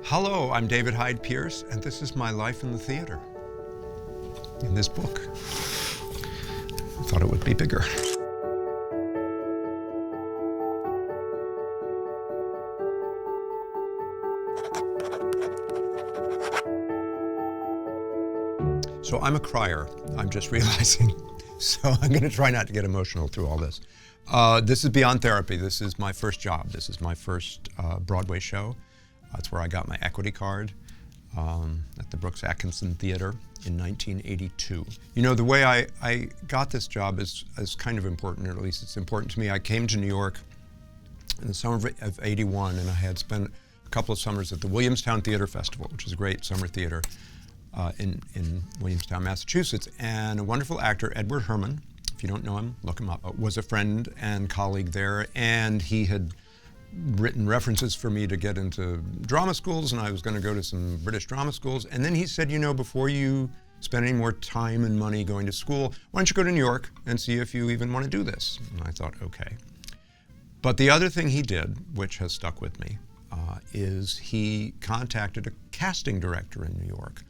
Hello, I'm David Hyde Pierce, and this is my life in the theater. In this book. I thought it would be bigger. So I'm a crier, I'm just realizing. So I'm going to try not to get emotional through all this. This is Beyond Therapy. This is my first job. This is my first Broadway show. That's where I got my equity card at the Brooks Atkinson Theater in 1982. You know, the way I got this job is kind of important, or at least it's important to me. I came to New York in the summer of '81, and I had spent a couple of summers at the Williamstown Theater Festival, which is a great summer theater in Williamstown, Massachusetts. And a wonderful actor, Edward Herman, if you don't know him, look him up, was a friend and colleague there, and he had written references for me to get into drama schools, and I was going to go to some British drama schools. And then he said, you know, before you spend any more time and money going to school, why don't you go to New York and see if you even want to do this? And I thought, okay. But the other thing he did, which has stuck with me, is he contacted a casting director in New York,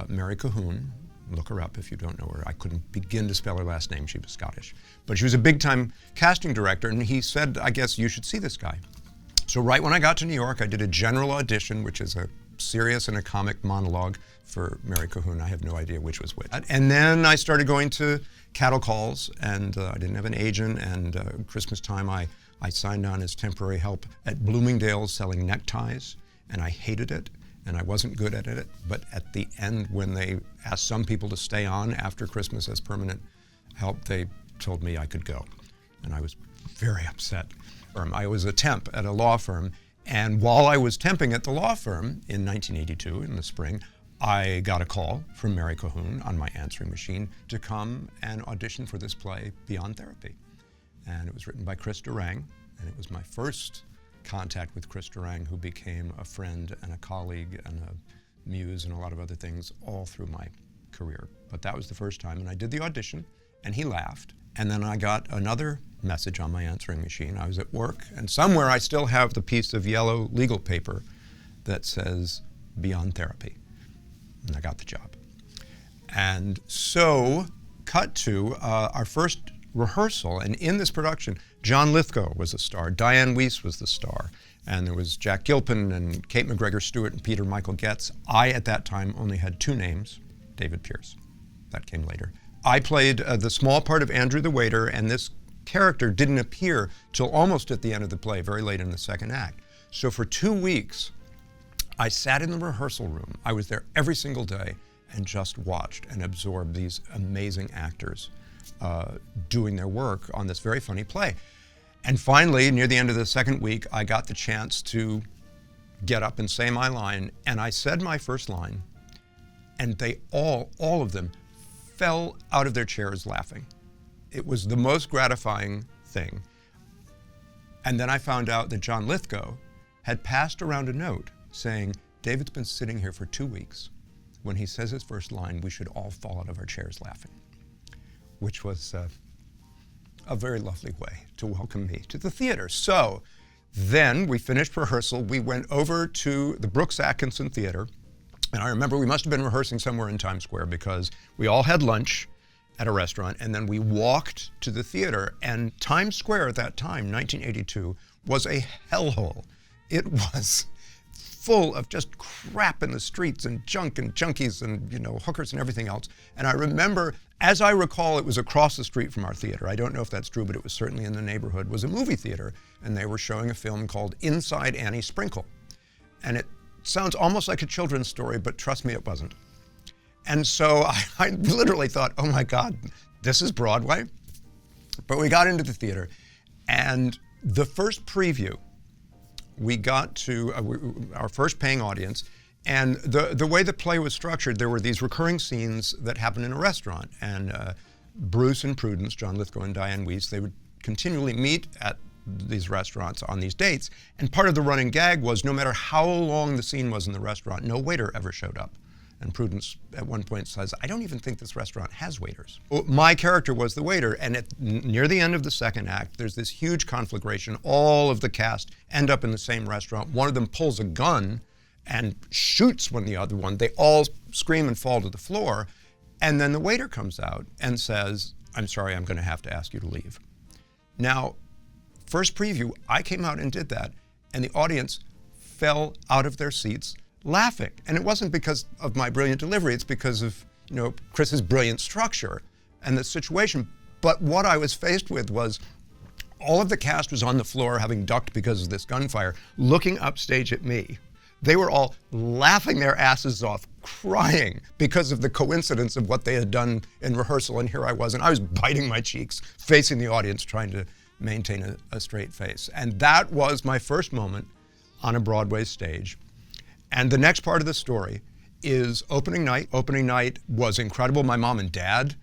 Mary Cahoon. Look her up if you don't know her. I couldn't begin to spell her last name. She was Scottish. But she was a big-time casting director, and he said, I guess you should see this guy. So right when I got to New York, I did a general audition, which is a serious and a comic monologue for Mary Cahoon. I have no idea which was which. And then I started going to cattle calls, and I didn't have an agent, and Christmas time I signed on as temporary help at Bloomingdale's selling neckties, and I hated it. And I wasn't good at it, but at the end, when they asked some people to stay on after Christmas as permanent help, they told me I could go. And I was very upset. I was a temp at a law firm, and while I was temping at the law firm in 1982, in the spring, I got a call from Mary Cahoon on my answering machine to come and audition for this play, Beyond Therapy. And it was written by Chris Durang, and it was my first contact with Chris Durang, who became a friend and a colleague and a muse and a lot of other things all through my career. But that was the first time, and I did the audition, and he laughed. And then I got another message on my answering machine. I was at work, and somewhere I still have the piece of yellow legal paper that says Beyond Therapy. And I got the job. And so, cut to our first rehearsal, and in this production, John Lithgow was a star, Diane Weiss was the star, and there was Jack Gilpin and Kate McGregor Stewart and Peter Michael Getz. I, at that time, only had two names, David Pierce. That came later. I played the small part of Andrew the waiter, and this character didn't appear till almost at the end of the play, very late in the second act. So for 2 weeks, I sat in the rehearsal room. I was there every single day and just watched and absorbed these amazing actors doing their work on this very funny play. And finally, near the end of the second week, I got the chance to get up and say my line, and I said my first line, and they all of them, fell out of their chairs laughing. It was the most gratifying thing. And then I found out that John Lithgow had passed around a note saying, David's been sitting here for 2 weeks. When he says his first line, we should all fall out of our chairs laughing, which was a very lovely way to welcome me to the theater. So then we finished rehearsal. We went over to the Brooks Atkinson Theater. And I remember we must have been rehearsing somewhere in Times Square because we all had lunch at a restaurant, and then we walked to the theater. And Times Square at that time, 1982, was a hellhole. It was full of just crap in the streets and junk and junkies and, you know, hookers and everything else. And I remember, as I recall, it was across the street from our theater. I don't know if that's true, but it was certainly in the neighborhood, was a movie theater, and they were showing a film called Inside Annie Sprinkle. And it sounds almost like a children's story, but trust me, it wasn't. And so I literally thought, oh my God, this is Broadway? But we got into the theater, and the first preview, we got to our first paying audience, and the way the play was structured, there were these recurring scenes that happened in a restaurant, and Bruce and Prudence, John Lithgow and Diane Weiss, they would continually meet at these restaurants on these dates, and part of the running gag was no matter how long the scene was in the restaurant, no waiter ever showed up. And Prudence at one point says, I don't even think this restaurant has waiters. Well, my character was the waiter, and near the end of the second act, there's this huge conflagration. All of the cast end up in the same restaurant. One of them pulls a gun and shoots the other one. They all scream and fall to the floor. And then the waiter comes out and says, "I'm sorry, I'm going to have to ask you to leave." Now, first preview, I came out and did that, and the audience fell out of their seats laughing. And it wasn't because of my brilliant delivery, it's because of, Chris's brilliant structure and the situation. But what I was faced with was all of the cast was on the floor, having ducked because of this gunfire, looking upstage at me. They were all laughing their asses off, crying because of the coincidence of what they had done in rehearsal, and here I was biting my cheeks, facing the audience, trying to maintain a straight face. And that was my first moment on a Broadway stage. And the next part of the story is opening night. Opening night was incredible. My mom and dad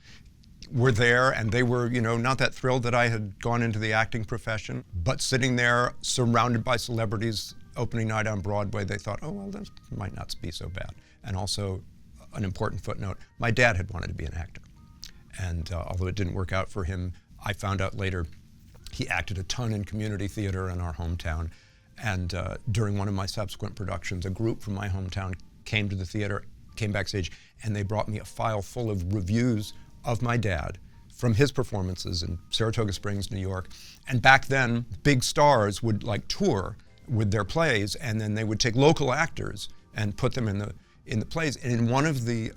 were there, and they were, not that thrilled that I had gone into the acting profession, but sitting there surrounded by celebrities, opening night on Broadway, they thought, oh, well, this might not be so bad. And also, an important footnote, my dad had wanted to be an actor. And although it didn't work out for him, I found out later he acted a ton in community theater in our hometown. And during one of my subsequent productions, a group from my hometown came to the theater, came backstage, and they brought me a file full of reviews of my dad from his performances in Saratoga Springs, New York. And back then, big stars would tour with their plays, and then they would take local actors and put them in the plays. And in one of the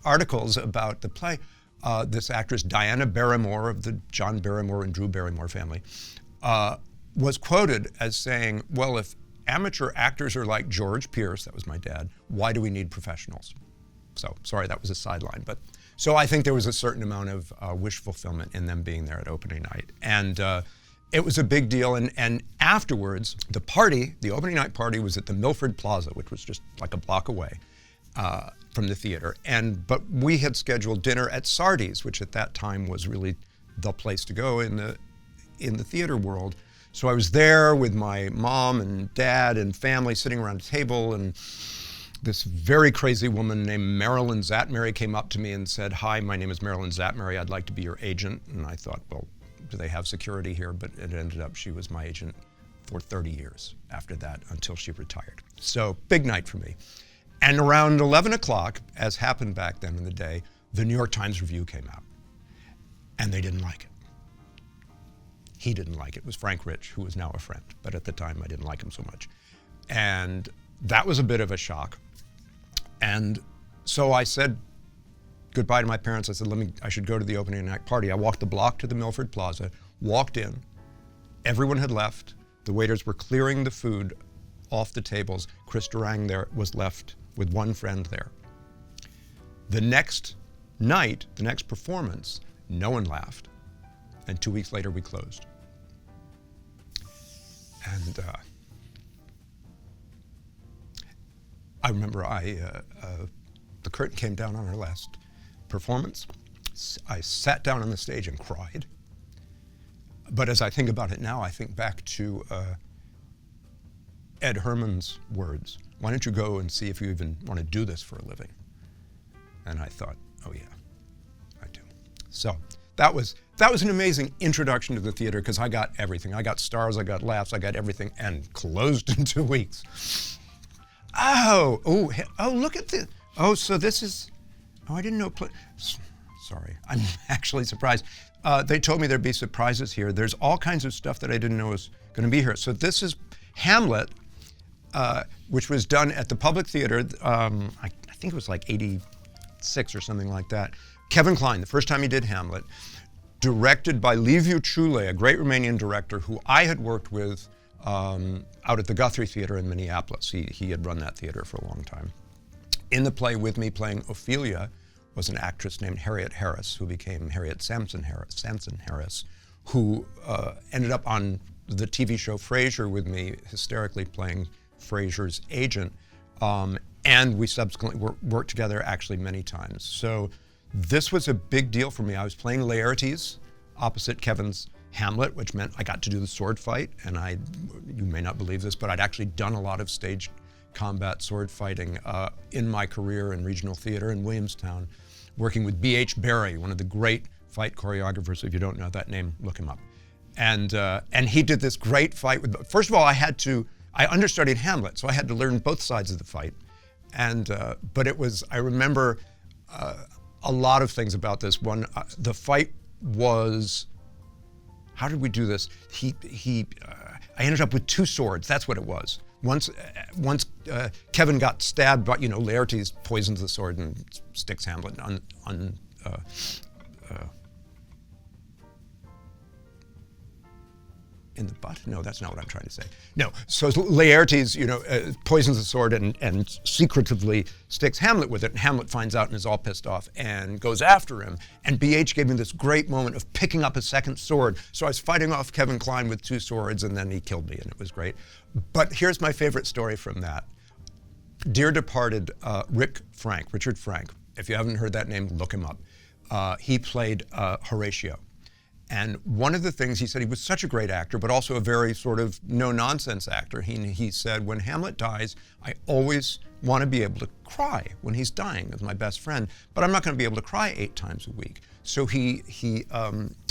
articles about the play, this actress Diana Barrymore of the John Barrymore and Drew Barrymore family was quoted as saying, well, if amateur actors are like George Pierce, that was my dad, why do we need professionals? So, sorry, that was a sideline. But so I think there was a certain amount of wish fulfillment in them being there at opening night. And it was a big deal. And afterwards, the opening night party was at the Milford Plaza, which was just like a block away from the theater. But we had scheduled dinner at Sardi's, which at that time was really the place to go in the theater world. So I was there with my mom and dad and family sitting around a table, and this very crazy woman named Marilyn Zatmary came up to me and said, "Hi, my name is Marilyn Zatmary. I'd like to be your agent." And I thought, well, do they have security here? But it ended up she was my agent for 30 years after that, until she retired. So big night for me. And around 11 o'clock, as happened back then in the day, the New York Times Review came out. And they didn't like it. He didn't like it. It was Frank Rich, who is now a friend. But at the time, I didn't like him so much. And that was a bit of a shock. And so I said goodbye to my parents. I said, I should go to the opening night party. I walked the block to the Milford Plaza, walked in. Everyone had left. The waiters were clearing the food off the tables. Chris Durang there was left with one friend there. The next night, the next performance, no one laughed. And 2 weeks later, we closed. And I remember the curtain came down on our last performance. I sat down on the stage and cried. But as I think about it now, I think back to Ed Herman's words, "Why don't you go and see if you even want to do this for a living?" And I thought, oh yeah, I do. So that was an amazing introduction to the theater, because I got everything. I got stars, I got laughs, I got everything, and closed in 2 weeks. Oh, look at this. Oh, so this is, I didn't know. Sorry, I'm actually surprised. They told me there'd be surprises here. There's all kinds of stuff that I didn't know was going to be here. So this is Hamlet, which was done at the Public Theater. I think it was like 86 or something like that. Kevin Kline, the first time he did Hamlet, directed by Liviu Ciulei, a great Romanian director who I had worked with out at the Guthrie Theater in Minneapolis. He had run that theater for a long time. In the play with me playing Ophelia was an actress named Harriet Harris, who became Harriet Sansom Harris, who ended up on the TV show Fraiser with me, hysterically playing Fraiser's agent. And we subsequently worked together actually many times. So this was a big deal for me. I was playing Laertes opposite Kevin's Hamlet, which meant I got to do the sword fight. And you may not believe this, but I'd actually done a lot of stage combat sword fighting in my career in regional theater in Williamstown, working with B.H. Barry, one of the great fight choreographers. If you don't know that name, look him up. And he did this great fight with, first of all, I had to I understudied Hamlet, so I had to learn both sides of the fight. And but it was, I remember a lot of things about this one. The fight was, how did we do this? I ended up with 2 swords. That's what it was. Once Kevin got stabbed, but Laertes poisons the sword and sticks Hamlet in the butt? No, that's not what I'm trying to say. No, so Laertes, poisons the sword and secretively sticks Hamlet with it, and Hamlet finds out and is all pissed off and goes after him. And BH gave me this great moment of picking up a second sword. So I was fighting off Kevin Kline with 2 swords, and then he killed me, and it was great. But here's my favorite story from that. Dear departed Richard Frank, if you haven't heard that name, look him up. He played Horatio. And one of the things he said, he was such a great actor, but also a very sort of no-nonsense actor. He said, when Hamlet dies, I always want to be able to cry when he's dying as my best friend, but I'm not going to be able to cry 8 times a week. So he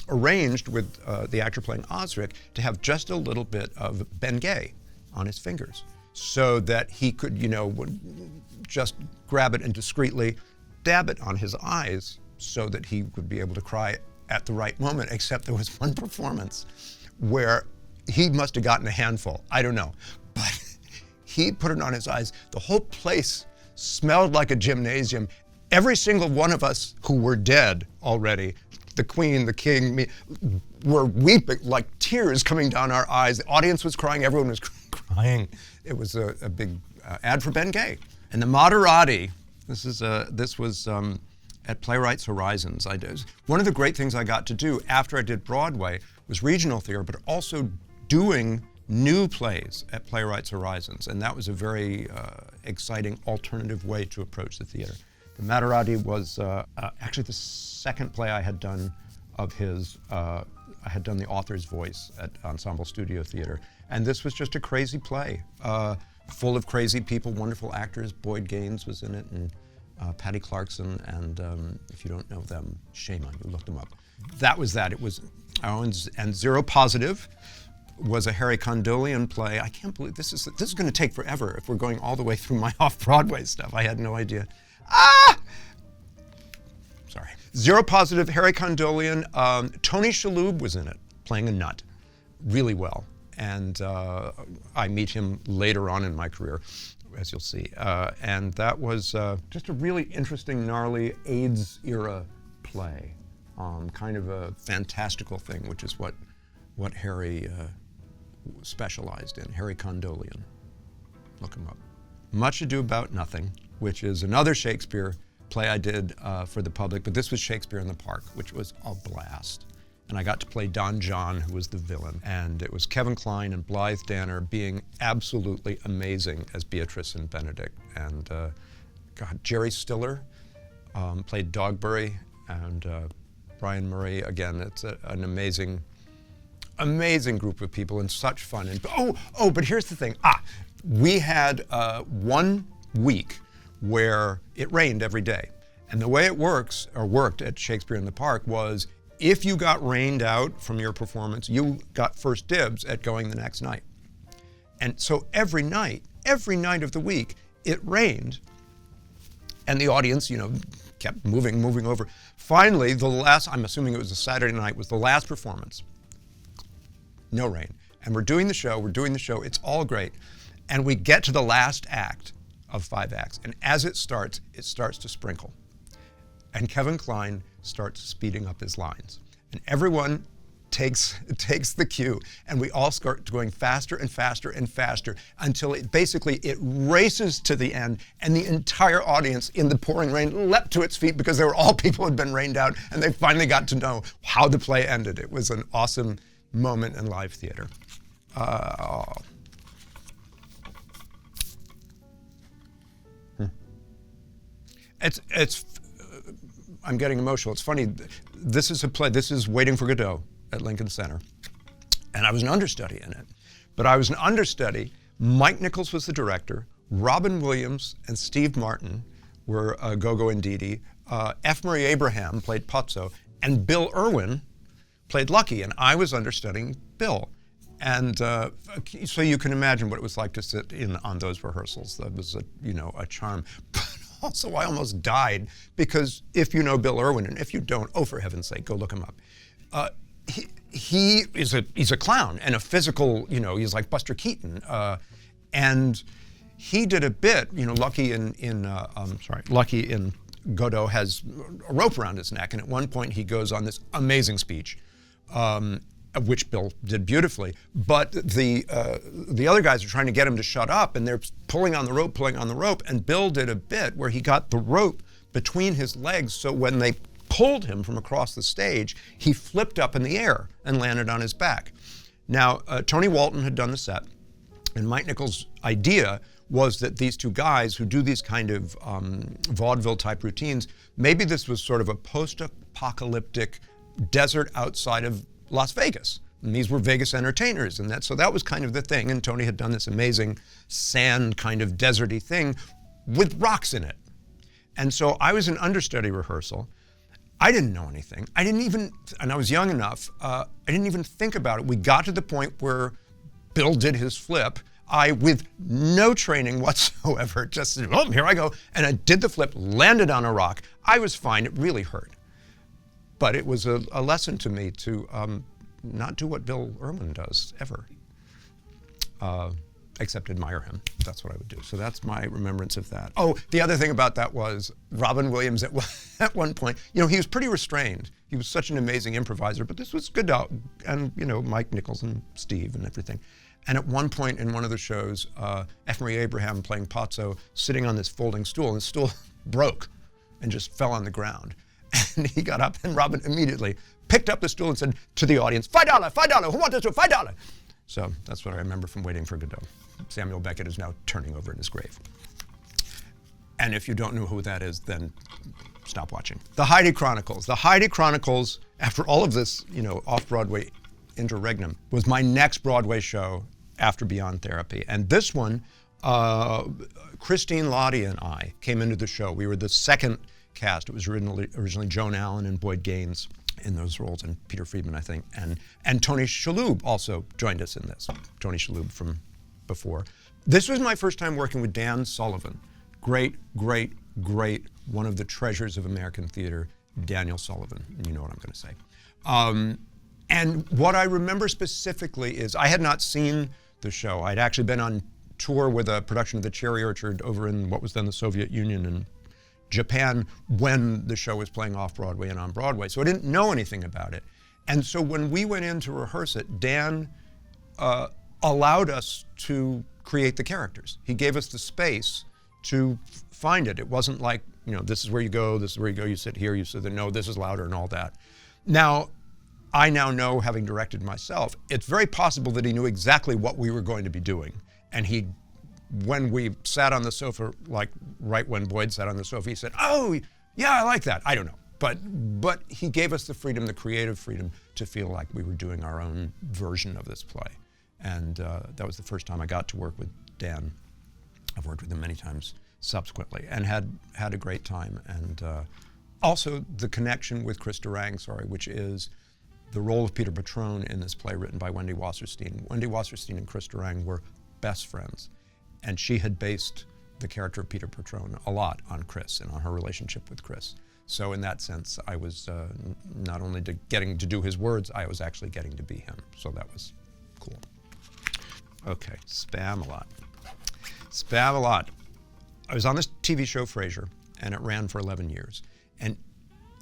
arranged with the actor playing Osric to have just a little bit of Bengay on his fingers so that he could, just grab it and discreetly dab it on his eyes so that he would be able to cry at the right moment, except there was one performance where he must have gotten a handful, I don't know, but he put it on his eyes. The whole place smelled like a gymnasium. Every single one of us who were dead already, the Queen, the King, me, were weeping, like tears coming down our eyes. The audience was crying, everyone was crying. It was a big ad for Bengay. And the Moderati, this was at Playwrights Horizons. One of the great things I got to do after I did Broadway was regional theater, but also doing new plays at Playwrights Horizons. And that was a very exciting alternative way to approach the theater. The Materati was actually the second play I had done of his. I had done the author's voice at Ensemble Studio Theater. And this was just a crazy play, full of crazy people, wonderful actors. Boyd Gaines was in it, and Patty Clarkson, and if you don't know them, shame on you, look them up. That was that. It was, and Zero Positive was a Harry Condolian play. I can't believe this is going to take forever if we're going all the way through my off-Broadway stuff. I had no idea. Sorry. Zero Positive, Harry Condolian. Tony Shalhoub was in it, playing a nut, really well. And I meet him later on in my career, as you'll see. And that was just a really interesting, gnarly AIDS-era play. Kind of a fantastical thing, which is what Harry specialized in, Harry Condolian. Look him up. Much Ado About Nothing, which is another Shakespeare play I did for the public, but this was Shakespeare in the Park, which was a blast. And I got to play Don John, who was the villain. And it was Kevin Kline and Blythe Danner being absolutely amazing as Beatrice and Benedict. And God, Jerry Stiller played Dogberry, and Brian Murray, again, it's an amazing group of people and such fun. And but here's the thing. We had 1 week where it rained every day. And the way it worked at Shakespeare in the Park was, if you got rained out from your performance, you got first dibs at going the next night. And so every night of the week, it rained, and the audience, kept moving over. Finally, I'm assuming it was a Saturday night, was the last performance. No rain. And we're doing the show, it's all great. And we get to the last act of 5 acts, and as it starts to sprinkle. And Kevin Kline starts speeding up his lines. And everyone takes the cue, and we all start going faster and faster and faster until it races to the end, and the entire audience in the pouring rain leapt to its feet because they were all people who had been rained out, and they finally got to know how the play ended. It was an awesome moment in live theater. I'm getting emotional. It's funny. This is a play. This is Waiting for Godot at Lincoln Center. And I was an understudy in it. But I was an understudy. Mike Nichols was the director. Robin Williams and Steve Martin were Gogo and Dee Dee. F. Murray Abraham played Pazzo. And Bill Irwin played Lucky. And I was understudying Bill. And so you can imagine what it was like to sit in on those rehearsals. That was a charm. But also I almost died because if you know Bill Irwin, and if you don't, oh, for heaven's sake, go look him up. He's a clown and a physical, he's like Buster Keaton. And he did a bit, Lucky in Godot has a rope around his neck, and at one point he goes on this amazing speech, which Bill did beautifully. But the other guys are trying to get him to shut up, and they're pulling on the rope, and Bill did a bit where he got the rope between his legs, so when they pulled him from across the stage, he flipped up in the air and landed on his back. Now, Tony Walton had done the set, and Mike Nichols' idea was that these two guys who do these kind of vaudeville-type routines, maybe this was sort of a post-apocalyptic desert outside of Las Vegas. And these were Vegas entertainers, and so that was kind of the thing. And Tony had done this amazing sand kind of deserty thing with rocks in it. And so I was in understudy rehearsal. I didn't know anything. And I was young enough, I didn't even think about it. We got to the point where Bill did his flip. I, with no training whatsoever, just said, oh, here I go. And I did the flip, landed on a rock. I was fine. It really hurt. But it was a lesson to me to not do what Bill Irwin does, ever, except admire him. That's what I would do. So that's my remembrance of that. Oh, the other thing about that was Robin Williams at one point, he was pretty restrained. He was such an amazing improviser, but this was Godot and, Mike Nichols and Steve and everything. And at one point in one of the shows, F. Murray Abraham playing Pazzo, sitting on this folding stool, and the stool broke and just fell on the ground. And he got up, and Robin immediately picked up the stool and said to the audience, $5, who wants this stool, $5? So that's what I remember from Waiting for Godot. Samuel Beckett is now turning over in his grave. And if you don't know who that is, then stop watching. The Heidi Chronicles. The Heidi Chronicles, after all of this, off-Broadway interregnum, was my next Broadway show after Beyond Therapy. And this one, Christine Lottie and I came into the show. We were the second cast. It was originally Joan Allen and Boyd Gaines in those roles, and Peter Friedman, I think. And Tony Shalhoub also joined us in this. Tony Shalhoub from before. This was my first time working with Dan Sullivan. Great, great, great, one of the treasures of American theater, Daniel Sullivan. You know what I'm going to say. And what I remember specifically is I had not seen the show. I'd actually been on tour with a production of The Cherry Orchard over in what was then the Soviet Union and Japan when the show was playing off-Broadway and on Broadway. So I didn't know anything about it. And so when we went in to rehearse it, Dan allowed us to create the characters. He gave us the space to find it. It wasn't like, this is where you go, this is where you go, you sit here, you sit there, no, this is louder and all that. Now, I now know, having directed myself, it's very possible that he knew exactly what we were going to be doing. And when we sat on the sofa, like right when Boyd sat on the sofa, he said, oh, yeah, I like that. I don't know. But he gave us the freedom, the creative freedom, to feel like we were doing our own version of this play. And that was the first time I got to work with Dan. I've worked with him many times subsequently and had a great time. And also the connection with Chris Durang, which is the role of Peter Patrone in this play written by Wendy Wasserstein. Wendy Wasserstein and Chris Durang were best friends, and she had based the character of Peter Patrone a lot on Chris and on her relationship with Chris. So in that sense, I was not only getting to do his words, I was actually getting to be him. So that was cool. Okay, Spamalot. Spamalot. I was on this TV show, Fraiser, and it ran for 11 years. And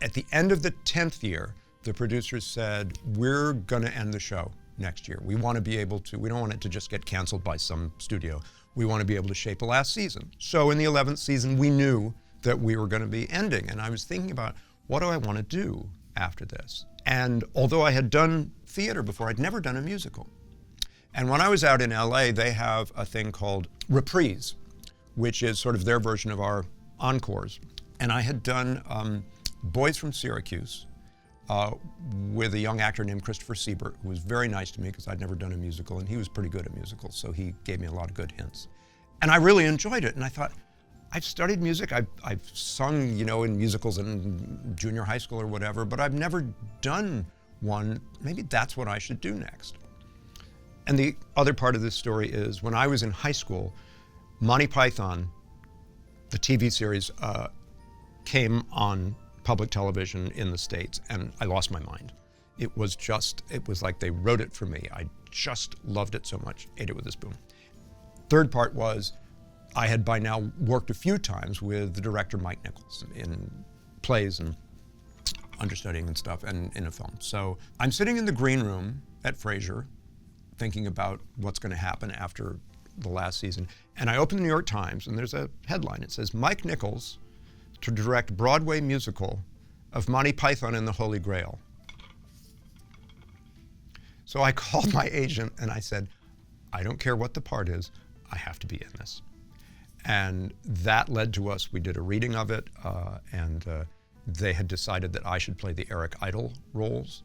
at the end of the 10th year, the producers said, we're going to end the show next year. We want to be able to, we don't want it to just get canceled by some studio. We want to be able to shape the last season. So in the 11th season, we knew that we were going to be ending. And I was thinking about, what do I want to do after this? And although I had done theater before, I'd never done a musical. And when I was out in LA, they have a thing called Reprise, which is sort of their version of our encores. And I had done Boys from Syracuse, with a young actor named Christopher Siebert, who was very nice to me because I'd never done a musical, and he was pretty good at musicals, so he gave me a lot of good hints. And I really enjoyed it, and I thought, I've studied music, I've sung, in musicals in junior high school or whatever, but I've never done one. Maybe that's what I should do next. And the other part of this story is when I was in high school, Monty Python, the TV series, came on public television in the States, and I lost my mind. It was like they wrote it for me. I just loved it so much, ate it with a spoon. Third part was, I had by now worked a few times with the director Mike Nichols in plays and understudying and stuff, and in a film. So I'm sitting in the green room at Fraiser, thinking about what's going to happen after the last season, and I open the New York Times, and there's a headline. It says, Mike Nichols to direct Broadway musical of Monty Python and the Holy Grail. So I called my agent and I said, I don't care what the part is, I have to be in this. And that led to us, we did a reading of it, and they had decided that I should play the Eric Idle roles.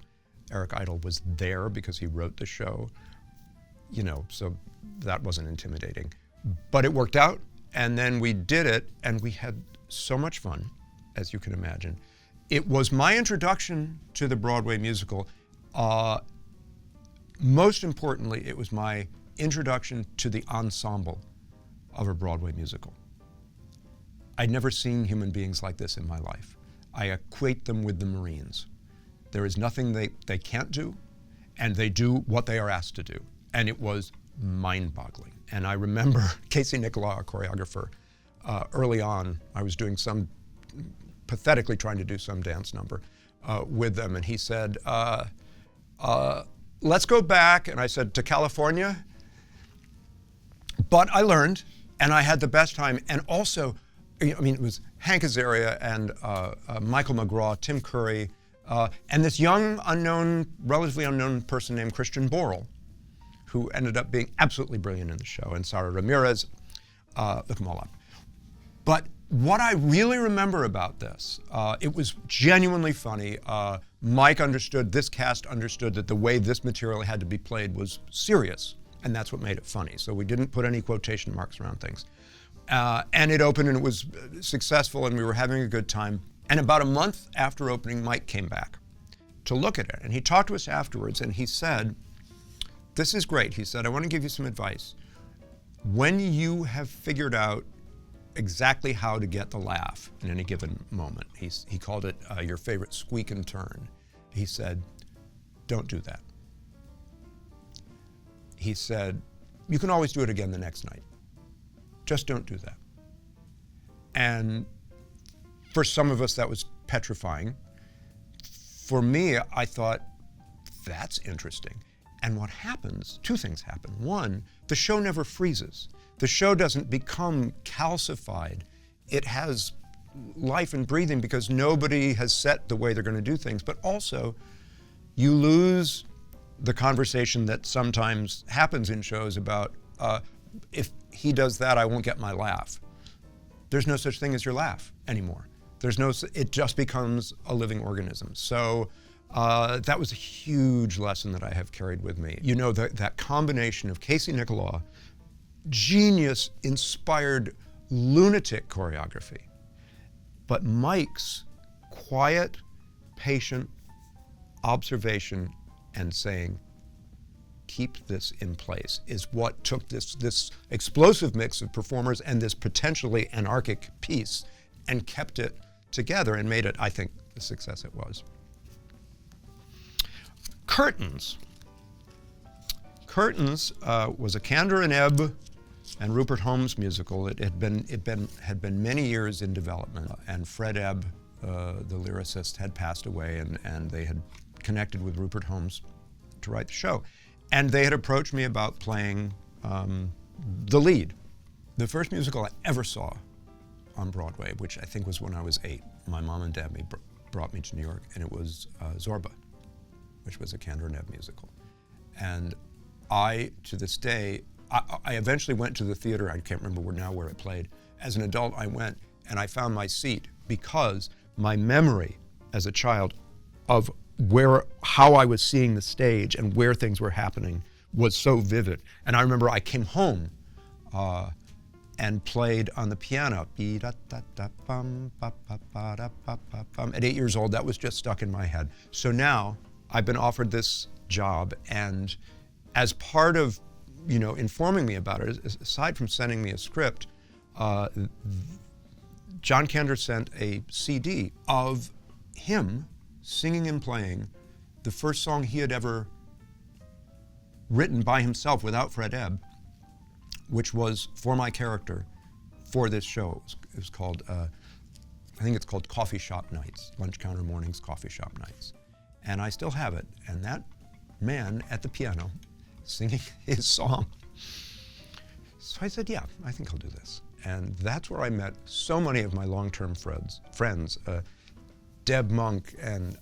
Eric Idle was there because he wrote the show, you know, so that wasn't intimidating. But it worked out, and then we did it, and we had so much fun, as you can imagine. It was my introduction to the Broadway musical. Most importantly, it was my introduction to the ensemble of a Broadway musical. I'd never seen human beings like this in my life. I equate them with the Marines. There is nothing they can't do, and they do what they are asked to do. And it was mind-boggling. And I remember Casey Nicolau, our choreographer, early on, I was doing pathetically trying to do some dance number with them, and he said, let's go back, and I said, to California? But I learned, and I had the best time, and also, I mean, it was Hank Azaria and Michael McGraw, Tim Curry, and this young, relatively unknown person named Christian Borle, who ended up being absolutely brilliant in the show, and Sarah Ramirez, look them all up. But what I really remember about this, it was genuinely funny. Mike understood, this cast understood that the way this material had to be played was serious, and that's what made it funny. So we didn't put any quotation marks around things. And it opened, and it was successful, and we were having a good time. And about a month after opening, Mike came back to look at it, and he talked to us afterwards, and he said, this is great. He said, I want to give you some advice. When you have figured out exactly how to get the laugh in any given moment, he called it your favorite squeak and turn. He said, don't do that. He said, you can always do it again the next night. Just don't do that. And for some of us, that was petrifying. For me, I thought, that's interesting. And what happens, two things happen. One, the show never freezes. The show doesn't become calcified. It has life and breathing because nobody has set the way they're going to do things. But also, you lose the conversation that sometimes happens in shows about, if he does that, I won't get my laugh. There's no such thing as your laugh anymore. It just becomes a living organism. So that was a huge lesson that I have carried with me. You know, that combination of Casey Nicolau, genius, inspired, lunatic choreography, but Mike's quiet, patient observation and saying, keep this in place, is what took this explosive mix of performers and this potentially anarchic piece and kept it together and made it, I think, the success it was. Curtains. Curtains was a Kander and Ebb and Rupert Holmes musical. It had been many years in development, and Fred Ebb, the lyricist, had passed away, and they had connected with Rupert Holmes to write the show. And they had approached me about playing the lead. The first musical I ever saw on Broadway, which I think was when I was 8. My mom and dad brought me to New York, and it was Zorba, which was a Kander and Ebb musical. And I, to this day, I eventually went to the theater. I can't remember where it played. As an adult, I went, and I found my seat because my memory as a child of how I was seeing the stage and where things were happening was so vivid. And I remember I came home and played on the piano. At 8 years old, that was just stuck in my head. So now I've been offered this job, and as part of, informing me about it, aside from sending me a script, John Kander sent a CD of him singing and playing the first song he had ever written by himself without Fred Ebb, which was for my character for this show. It was called, I think it's called Coffee Shop Nights, Lunch Counter Mornings, Coffee Shop Nights. And I still have it. And that man at the piano singing his song. So I said, yeah, I think I'll do this. And that's where I met so many of my long-term friends, Deb Monk and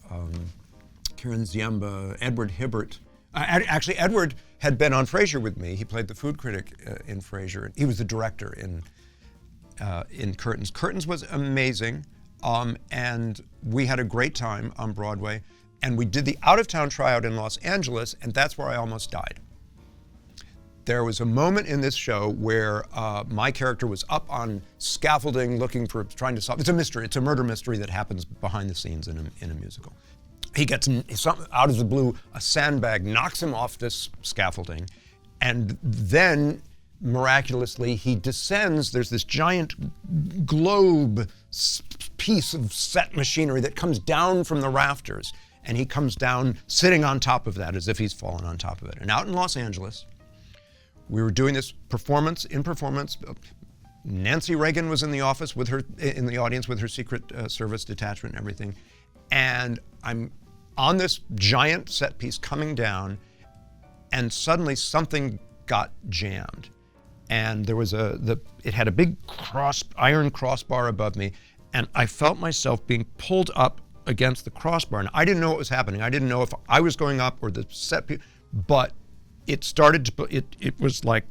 Karen Ziemba, Edward Hibbert. Actually, Edward had been on Fraiser with me. He played the food critic in Fraiser. He was the director in Curtains. Curtains was amazing, and we had a great time on Broadway. And we did the out-of-town tryout in Los Angeles, and that's where I almost died. There was a moment in this show where my character was up on scaffolding trying to solve, it's a mystery, it's a murder mystery that happens behind the scenes in a musical. He gets, out of the blue, a sandbag knocks him off this scaffolding, and then miraculously he descends. There's this giant globe piece of set machinery that comes down from the rafters, and he comes down sitting on top of that as if he's fallen on top of it. And out in Los Angeles, we were doing this performance. Nancy Reagan was in the audience with her Secret Service detachment and everything. And I'm on this giant set piece coming down, and suddenly something got jammed. And there was it had a big iron crossbar above me, and I felt myself being pulled up against the crossbar. And I didn't know what was happening. I didn't know if I was going up or the set piece, but it started to, it was like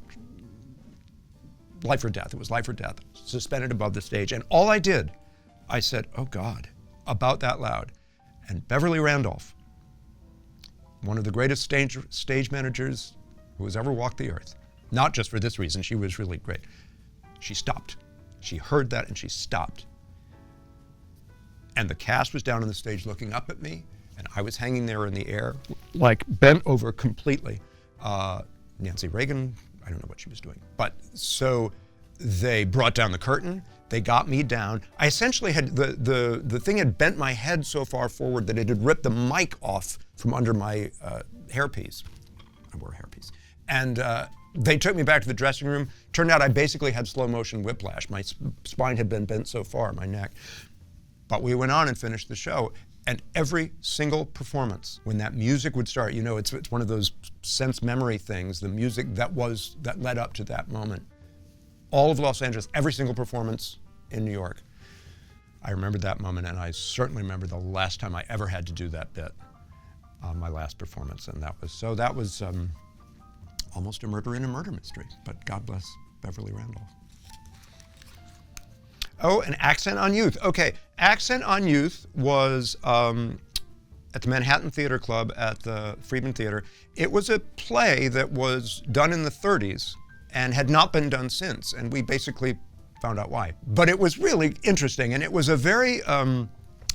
life or death. It was life or death, suspended above the stage. And all I did, I said, oh God, about that loud. And Beverly Randolph, one of the greatest stage managers who has ever walked the earth, not just for this reason, she was really great. She stopped. She heard that and she stopped. And the cast was down on the stage looking up at me, and I was hanging there in the air, like bent over completely. Nancy Reagan, I don't know what she was doing. But so they brought down the curtain, they got me down. I essentially had, the thing had bent my head so far forward that it had ripped the mic off from under my hairpiece. I wore a hairpiece. And they took me back to the dressing room. Turned out I basically had slow motion whiplash. My spine had been bent so far, my neck. But we went on and finished the show. And every single performance, when that music would start, it's one of those sense memory things, the music that led up to that moment. All of Los Angeles, every single performance in New York. I remember that moment, and I certainly remember the last time I ever had to do that bit, my last performance. And that was almost a murder in a murder mystery, but God bless Beverly Randolph. Oh, an Accent on Youth. Okay, Accent on Youth was at the Manhattan Theater Club at the Friedman Theater. It was a play that was done in the 30s and had not been done since, and we basically found out why. But it was really interesting, and it was a very, it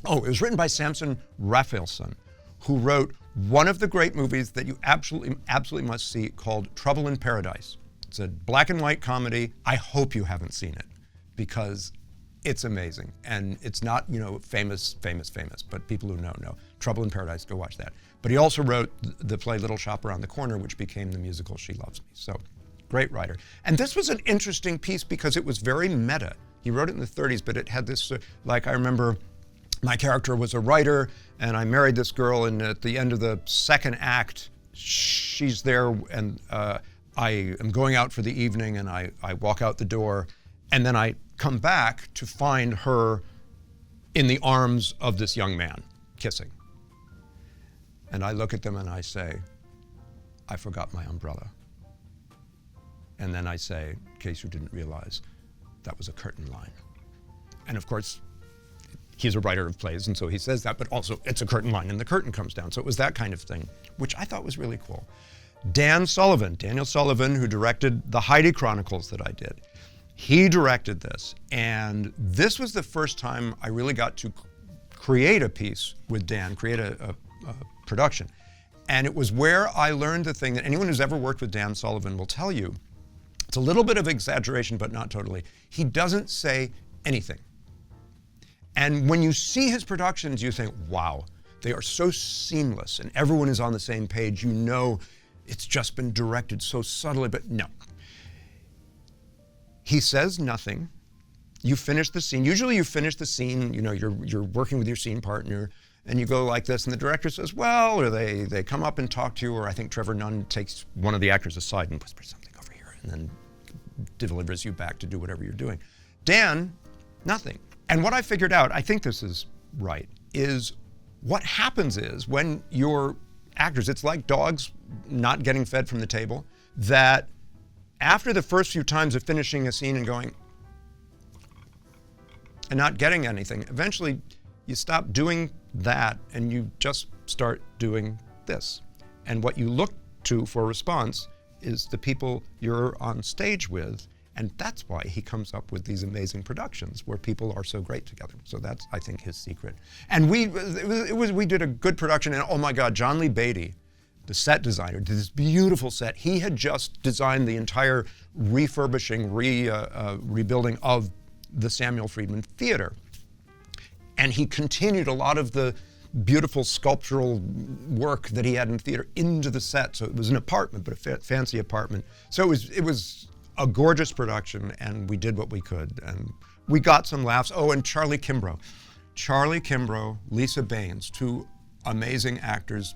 was written by Samson Raphaelson, who wrote one of the great movies that you absolutely must see called Trouble in Paradise. It's a black and white comedy. I hope you haven't seen it, because it's amazing. And it's not, famous, but people who know. Trouble in Paradise, go watch that. But he also wrote the play Little Shop Around the Corner, which became the musical She Loves Me. So, great writer. And this was an interesting piece because it was very meta. He wrote it in the 30s, but it had this, I remember my character was a writer, and I married this girl, and at the end of the second act, she's there, and I am going out for the evening, and I walk out the door, and then I come back to find her in the arms of this young man, kissing. And I look at them and I say, I forgot my umbrella. And then I say, in case you didn't realize, that was a curtain line. And of course, he's a writer of plays, and so he says that, but also it's a curtain line and the curtain comes down. So it was that kind of thing, which I thought was really cool. Daniel Sullivan, who directed the Heidi Chronicles that I did, he directed this, and this was the first time I really got to create a piece with Dan, create a production. And it was where I learned the thing that anyone who's ever worked with Dan Sullivan will tell you. It's a little bit of exaggeration, but not totally. He doesn't say anything. And when you see his productions, you think, wow, they are so seamless and everyone is on the same page. You know it's just been directed so subtly, but no. He says nothing. You finish the scene. Usually you finish the scene, you know, you're working with your scene partner, and you go like this, and the director says, well, or they come up and talk to you, or I think Trevor Nunn takes one of the actors aside and whispers something over here, and then delivers you back to do whatever you're doing. Dan, nothing. And what I figured out, I think this is right, is what happens is when your actors, it's like dogs not getting fed from the table, that after the first few times of finishing a scene and going, and not getting anything, eventually you stop doing that and you just start doing this. And what you look to for response is the people you're on stage with, and that's why he comes up with these amazing productions where people are so great together. So that's, I think, his secret. And we did a good production, and oh my God, John Lee Beatty, the set designer, did this beautiful set. He had just designed the entire refurbishing, rebuilding of the Samuel Friedman Theater. And he continued a lot of the beautiful sculptural work that he had in the theater into the set. So it was an apartment, but a fancy apartment. So it was a gorgeous production, and we did what we could. And we got some laughs. Oh, and Charlie Kimbrough. Charlie Kimbrough, Lisa Baines, two amazing actors.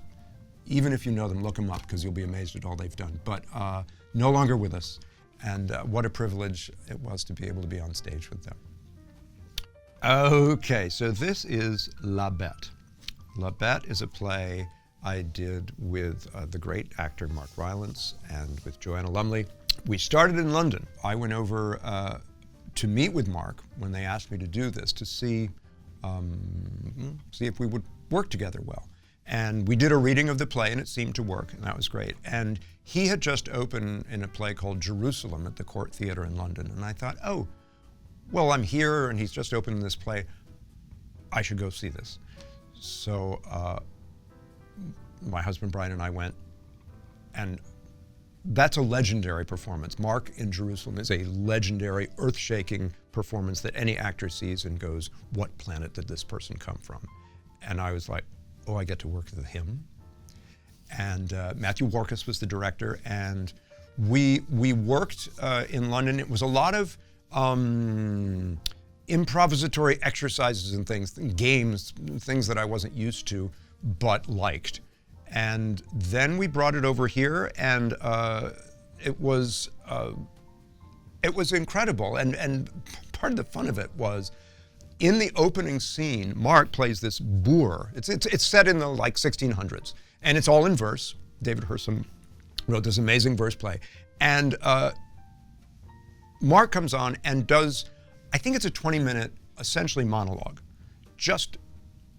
Even if you know them, look them up, because you'll be amazed at all they've done. But no longer with us. And what a privilege it was to be able to be on stage with them. Okay, so this is La Bête. La Bête is a play I did with the great actor Mark Rylance and with Joanna Lumley. We started in London. I went over to meet with Mark when they asked me to do this, to see if we would work together well. And we did a reading of the play, and it seemed to work, and that was great. And he had just opened in a play called Jerusalem at the Court Theatre in London, and I thought, oh, well, I'm here, and he's just opened this play. I should go see this. So my husband Brian and I went, and that's a legendary performance. Mark in Jerusalem is a legendary, earth-shaking performance that any actor sees and goes, what planet did this person come from? And I was like, oh, I get to work with him. And Matthew Warchus was the director, and we worked in London. It was a lot of improvisatory exercises and things, games, things that I wasn't used to, but liked. And then we brought it over here, and it was incredible. And part of the fun of it was, in the opening scene, Mark plays this boor. It's set in the like 1600s, and it's all in verse. David Hersom wrote this amazing verse play, and Mark comes on and does, I think it's a 20-minute essentially monologue, just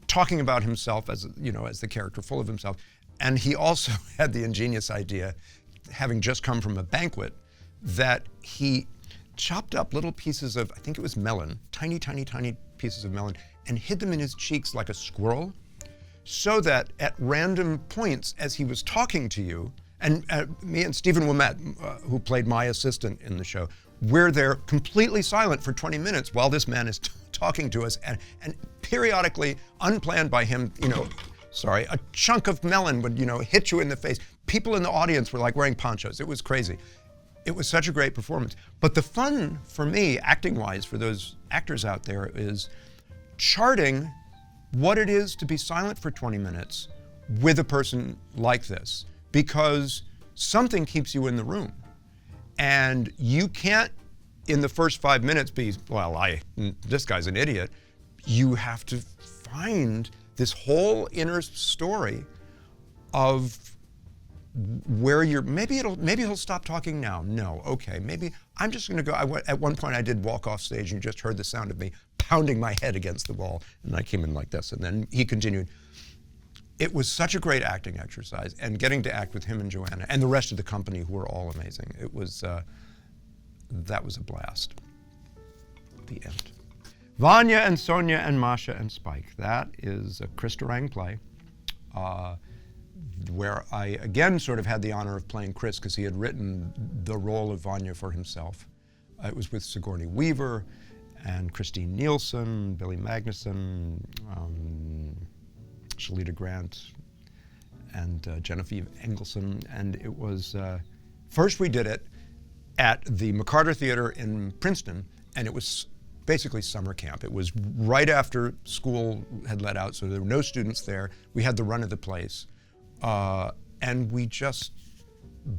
talking about himself as, you know, as the character, full of himself. And he also had the ingenious idea, having just come from a banquet, that he chopped up little pieces of, I think it was melon, tiny, tiny, tiny pieces of melon, and hid them in his cheeks like a squirrel, so that at random points as he was talking to you, and me and Stephen Wilmette, who played my assistant in the show, we're there completely silent for 20 minutes while this man is talking to us, and periodically, unplanned by him, you know, a chunk of melon would, you know, hit you in the face. People in the audience were like wearing ponchos. It was crazy. It was such a great performance. But the fun for me, acting-wise, for those actors out there, is charting what it is to be silent for 20 minutes with a person like this, because something keeps you in the room. And you can't, in the first 5 minutes, be, well, this guy's an idiot. You have to find this whole inner story of where you're, maybe he'll stop talking now. No, okay, maybe I'm just gonna go. At one point I did walk off stage, and you just heard the sound of me pounding my head against the wall, and I came in like this, and then he continued. It was such a great acting exercise, and getting to act with him and Joanna, and the rest of the company, who were all amazing. It was, that was a blast. The end. Vanya and Sonia and Masha and Spike. That is a Chris Durang play. where I again sort of had the honor of playing Chris because he had written the role of Vanya for himself. It was with Sigourney Weaver and Christine Nielsen, Billy Magnuson, Shalita Grant, and Genevieve Engelson. And it was, first we did it at the McCarter Theater in Princeton, and it was basically summer camp. It was right after school had let out, so there were no students there. We had the run of the place, and we just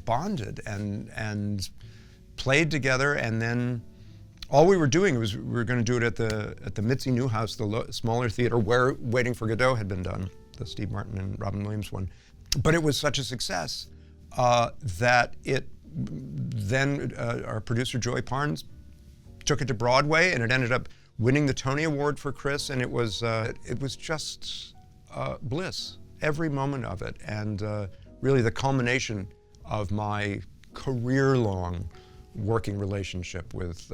bonded and played together. And then all we were doing was we were going to do it at the Mitzi Newhouse, the smaller theater where Waiting for Godot had been done, the Steve Martin and Robin Williams one. But it was such a success that it then our producer Joy Parnes took it to Broadway, and it ended up winning the Tony Award for Chris, and it was just bliss, every moment of it, and really the culmination of my career-long working relationship with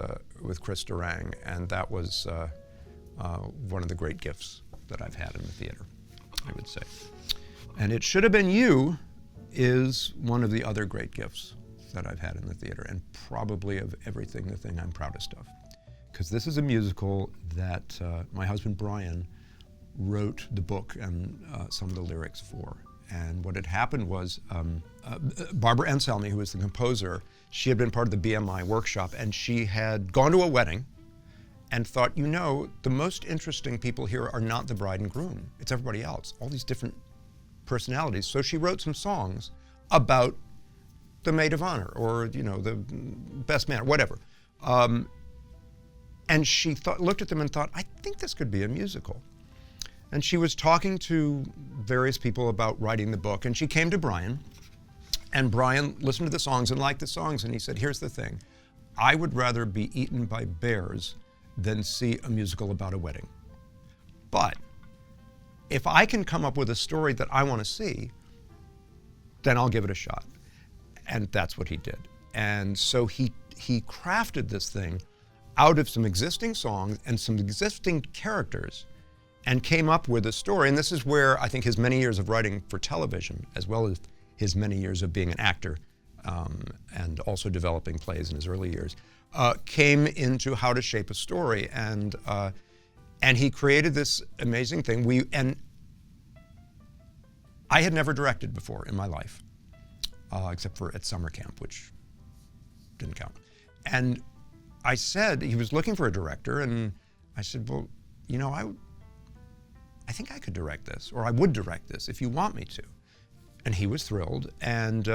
Chris Durang, and that was one of the great gifts that I've had in the theater, I would say. And It Should Have Been You is one of the other great gifts that I've had in the theater, and probably of everything, the thing I'm proudest of. Because this is a musical that my husband Brian wrote the book and some of the lyrics for. And what had happened was Barbara Anselmi, who was the composer, she had been part of the BMI workshop, and she had gone to a wedding and thought, you know, the most interesting people here are not the bride and groom, it's everybody else, all these different personalities. So she wrote some songs about the maid of honor, or you know, the best man, or whatever. And she looked at them and thought, I think this could be a musical. And she was talking to various people about writing the book, and she came to Brian, and Brian listened to the songs and liked the songs, and he said, here's the thing, I would rather be eaten by bears than see a musical about a wedding. But if I can come up with a story that I want to see, then I'll give it a shot. And that's what he did. And so he crafted this thing out of some existing songs and some existing characters, and came up with a story. And this is where I think his many years of writing for television, as well as his many years of being an actor and also developing plays in his early years, came into how to shape a story. And he created this amazing thing. And I had never directed before in my life, except for at summer camp, which didn't count. And I said, he was looking for a director, and I said, well, you know, I think I could direct this, or I would direct this if you want me to. And he was thrilled. And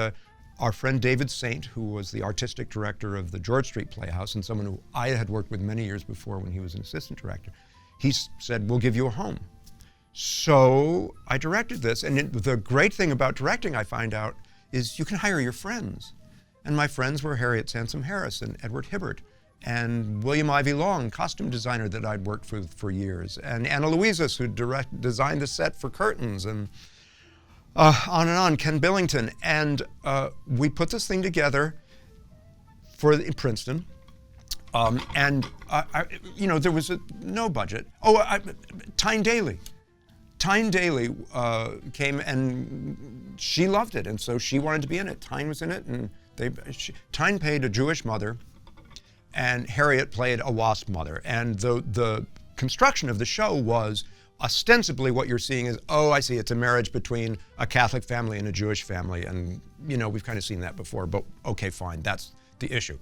our friend David Saint, who was the artistic director of the George Street Playhouse, and someone who I had worked with many years before when he was an assistant director, he said, we'll give you a home. So I directed this, and the great thing about directing, I find out, is you can hire your friends. And my friends were Harriet Sansom Harris and Edward Hibbert, and William Ivy Long, costume designer that I'd worked with for years, and Anna Luizas, who designed the set for curtains, and on and on, Ken Billington. And we put this thing together in Princeton, and you know, there was no budget. Tyne Daly. Tyne Daly came, and she loved it, and so she wanted to be in it. Tyne was in it, and Tyne played a Jewish mother, and Harriet played a WASP mother. And the construction of the show was ostensibly what you're seeing is, oh, I see, it's a marriage between a Catholic family and a Jewish family, and you know, we've kind of seen that before, but okay, fine, that's the issue.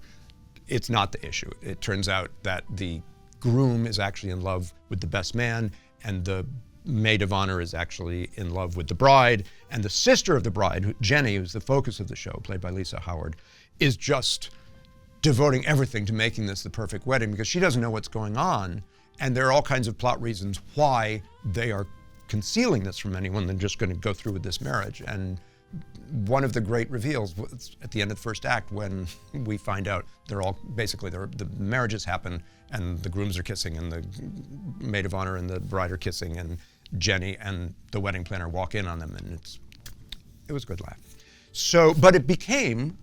It's not the issue. It turns out that the groom is actually in love with the best man, and the maid of honor is actually in love with the bride, and the sister of the bride, Jenny, who's the focus of the show, played by Lisa Howard, is just devoting everything to making this the perfect wedding, because she doesn't know what's going on, and there are all kinds of plot reasons why they are concealing this from anyone. They're just going to go through with this marriage. And one of the great reveals was at the end of the first act, when we find out the marriages happen, and the grooms are kissing, and the maid of honor and the bride are kissing, and Jenny and the wedding planner walk in on them, and it was a good laugh. So, but it became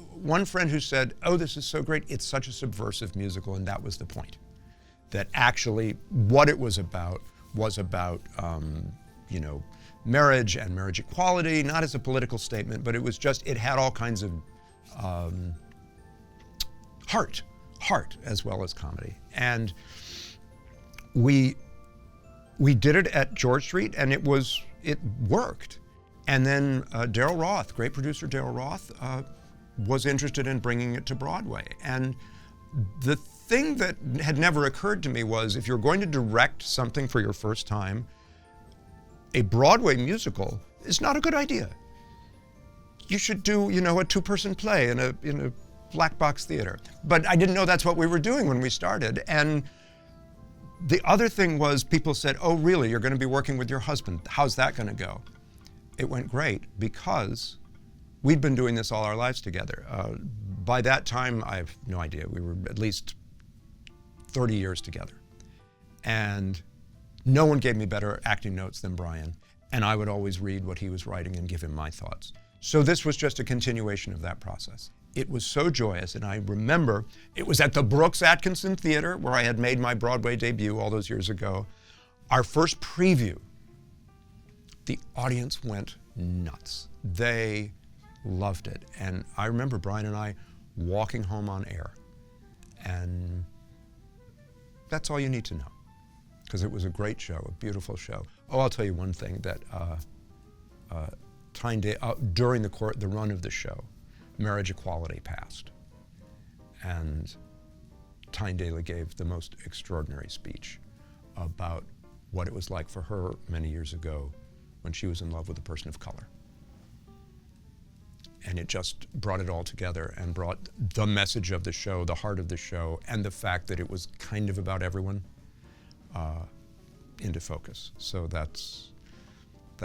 one friend who said, oh, this is so great, it's such a subversive musical, and that was the point. That actually what it was about, you know, marriage and marriage equality, not as a political statement, but it was just, it had all kinds of heart as well as comedy. And we did it at George Street, and it worked. And then Daryl Roth, great producer Daryl Roth, was interested in bringing it to Broadway. And the thing that had never occurred to me was, if you're going to direct something for your first time, a Broadway musical is not a good idea. You should do, a 2-person play in a black box theater. But I didn't know that's what we were doing when we started. And the other thing was, people said, "Oh, really? You're going to be working with your husband? How's that going to go?" It went great, because we'd been doing this all our lives together. By that time, I have no idea, we were at least 30 years together. And no one gave me better acting notes than Brian, and I would always read what he was writing and give him my thoughts. So this was just a continuation of that process. It was so joyous, and I remember it was at the Brooks Atkinson Theater, where I had made my Broadway debut all those years ago. Our first preview, the audience went nuts. They loved it. And I remember Brian and I walking home on air. And that's all you need to know, because it was a great show, a beautiful show. Oh, I'll tell you one thing, that during the run of the show, marriage equality passed. And Tyne Daly gave the most extraordinary speech about what it was like for her many years ago when she was in love with a person of color. And it just brought it all together and brought the message of the show, the heart of the show, and the fact that it was kind of about everyone into focus. So that's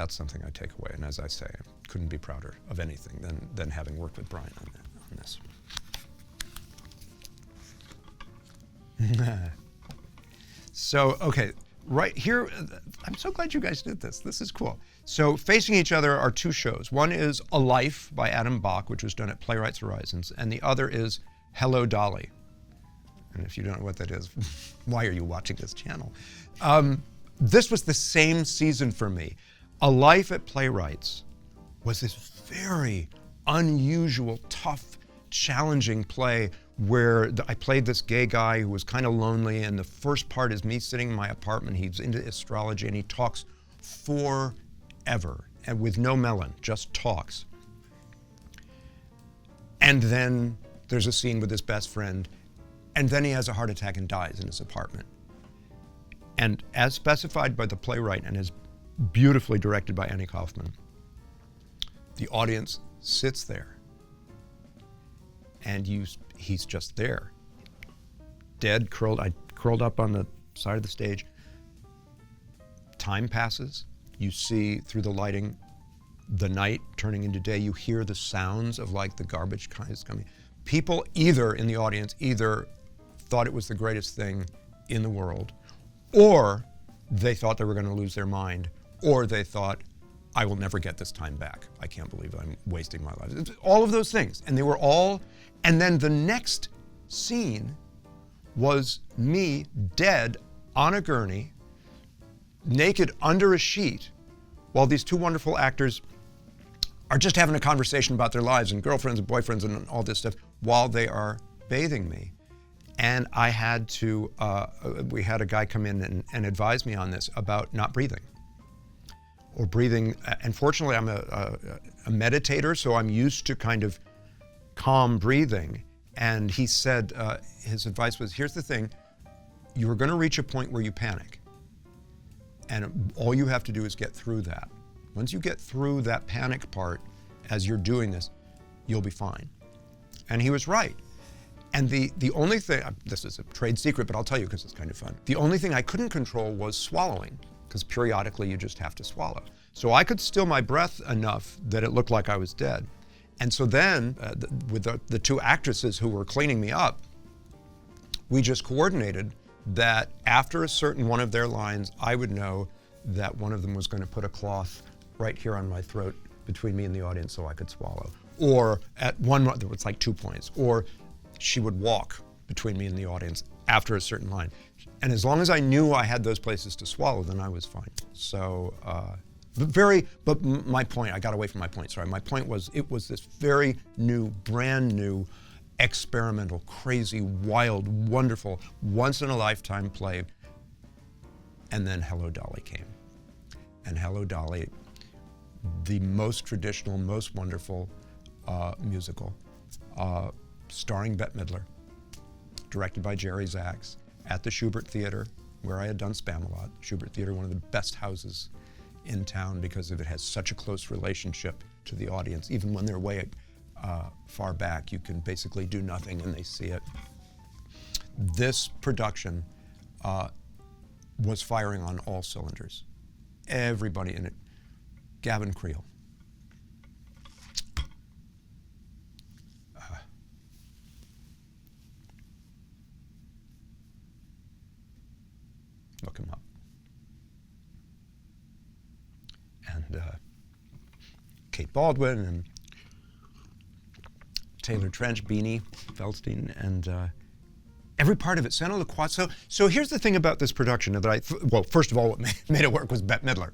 something I take away. And as I say, I couldn't be prouder of anything than having worked with Brian on this. So, okay, right here, I'm so glad you guys did this. This is cool. So facing each other are 2 shows. One is A Life by Adam Bach, which was done at Playwrights Horizons, and the other is Hello, Dolly. And if you don't know what that is, why are you watching this channel? This was the same season for me. A Life at Playwrights was this very unusual, tough, challenging play where I played this gay guy who was kind of lonely, and the first part is me sitting in my apartment. He's into astrology, and he talks forever, and with no melon, just talks. And then there's a scene with his best friend, and then he has a heart attack and dies in his apartment. And as specified by the playwright and as beautifully directed by Annie Kaufman, the audience sits there, and he's just there, dead, I curled up on the side of the stage. Time passes. You see through the lighting the night turning into day. You hear the sounds of like the garbage guys coming. People either in the audience thought it was the greatest thing in the world, or they thought they were going to lose their mind, or they thought, I will never get this time back. I can't believe I'm wasting my life. It's all of those things. And they were all, and then the next scene was me dead on a gurney, naked under a sheet, while these 2 wonderful actors are just having a conversation about their lives and girlfriends and boyfriends and all this stuff while they are bathing me. And I had to, we had a guy come in and advise me on this about not breathing. Or breathing, and fortunately I'm a meditator, so I'm used to kind of calm breathing. And he said, his advice was, here's the thing, you're gonna reach a point where you panic. And all you have to do is get through that. Once you get through that panic part, as you're doing this, you'll be fine. And he was right. And the only thing, this is a trade secret, but I'll tell you because it's kind of fun. The only thing I couldn't control was swallowing, because periodically you just have to swallow. So I could still my breath enough that it looked like I was dead. And so then, with the 2 actresses who were cleaning me up, we just coordinated that after a certain one of their lines, I would know that one of them was going to put a cloth right here on my throat between me and the audience so I could swallow. Or at one, there was like 2 points. Or she would walk between me and the audience after a certain line. And as long as I knew I had those places to swallow, then I was fine. So My point, I got away from my point, sorry. My point was, it was this very new, brand new, experimental, crazy, wild, wonderful, once-in-a-lifetime play. And then Hello, Dolly came. And Hello, Dolly, the most traditional, most wonderful musical, starring Bette Midler, directed by Jerry Zaks, at the Shubert Theater, where I had done Spamalot. Shubert Theater, one of the best houses in town because of it has such a close relationship to the audience. Even when they're way far back, you can basically do nothing and they see it. This production was firing on all cylinders. Everybody in it. Gavin Creel. Look him up. And Kate Baldwin and Taylor Trench, Beanie Feldstein, and every part of it, Santo Loquato. So here's the thing about this production that well, first of all, what made it work was Bette Midler.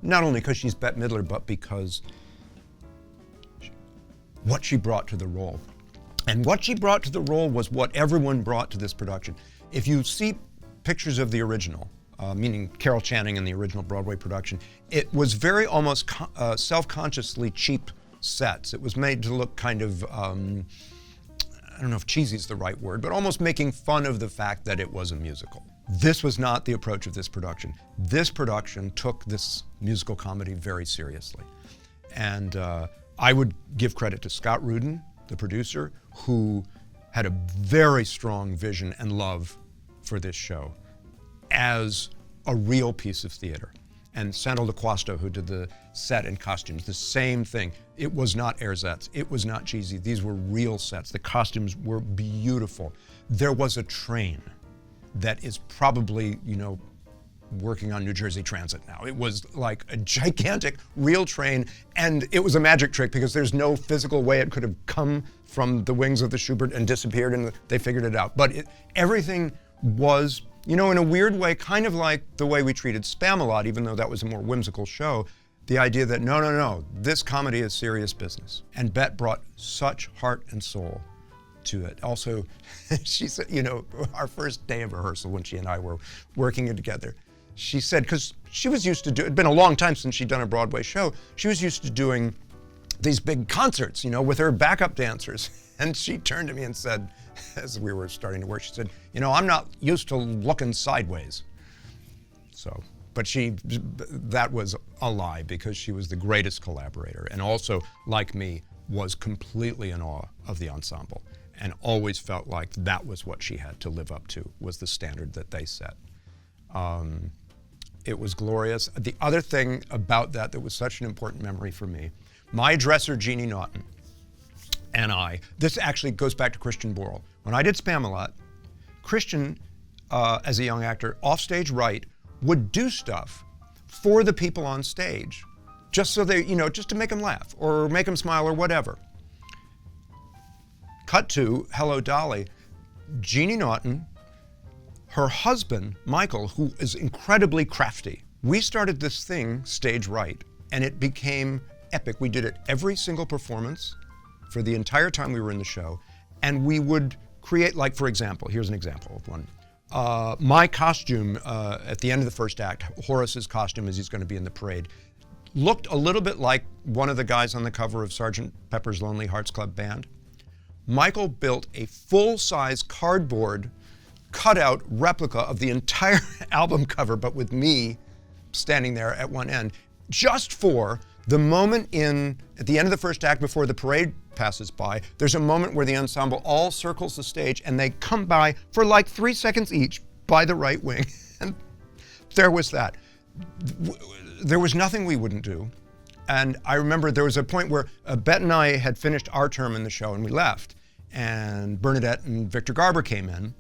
Not only because she's Bette Midler, but because what she brought to the role. And what she brought to the role was what everyone brought to this production. If you see pictures of the original, meaning Carol Channing in the original Broadway production, it was very almost self-consciously cheap sets. It was made to look kind of, I don't know if cheesy is the right word, but almost making fun of the fact that it was a musical. This was not the approach of this production. This production took this musical comedy very seriously. And I would give credit to Scott Rudin, the producer, who had a very strong vision and love for this show as a real piece of theater. And Santo Loquasto, who did the set and costumes, the same thing. It was not ersatz. It was not cheesy. These were real sets. The costumes were beautiful. There was a train that is probably, working on New Jersey Transit now. It was like a gigantic real train, and it was a magic trick because there's no physical way it could have come from the wings of the Shubert and disappeared, and they figured it out. But everything was, in a weird way, kind of like the way we treated Spamalot, even though that was a more whimsical show, the idea that no, this comedy is serious business. And Bette brought such heart and soul to it. Also, she said, our first day of rehearsal when she and I were working it together, she said, because she was used to it'd been a long time since she'd done a Broadway show, she was used to doing these big concerts, with her backup dancers. And she turned to me and said, as we were starting to work, she said, I'm not used to looking sideways. So, but that was a lie because she was the greatest collaborator and also, like me, was completely in awe of the ensemble and always felt like that was what she had to live up to, was the standard that they set. It was glorious. The other thing about that was such an important memory for me, my dresser, Jeannie Naughton, and this actually goes back to Christian Borle. When I did Spamalot, Christian, as a young actor, offstage right, would do stuff for the people on stage, just so they, just to make them laugh or make them smile or whatever. Cut to Hello, Dolly. Jeannie Naughton, her husband, Michael, who is incredibly crafty. We started this thing, Stage Right, and it became epic. We did it every single performance for the entire time we were in the show, and we would create, like, for example, here's an example of one. My costume at the end of the first act, Horace's costume as he's going to be in the parade, looked a little bit like one of the guys on the cover of Sgt. Pepper's Lonely Hearts Club Band. Michael built a full-size cardboard cutout replica of the entire album cover, but with me standing there at one end, just for the moment at the end of the first act before the parade passes by, there's a moment where the ensemble all circles the stage and they come by for like 3 seconds each by the right wing. And there was that. There was nothing we wouldn't do. And I remember there was a point where Bette and I had finished our term in the show and we left. And Bernadette and Victor Garber came in.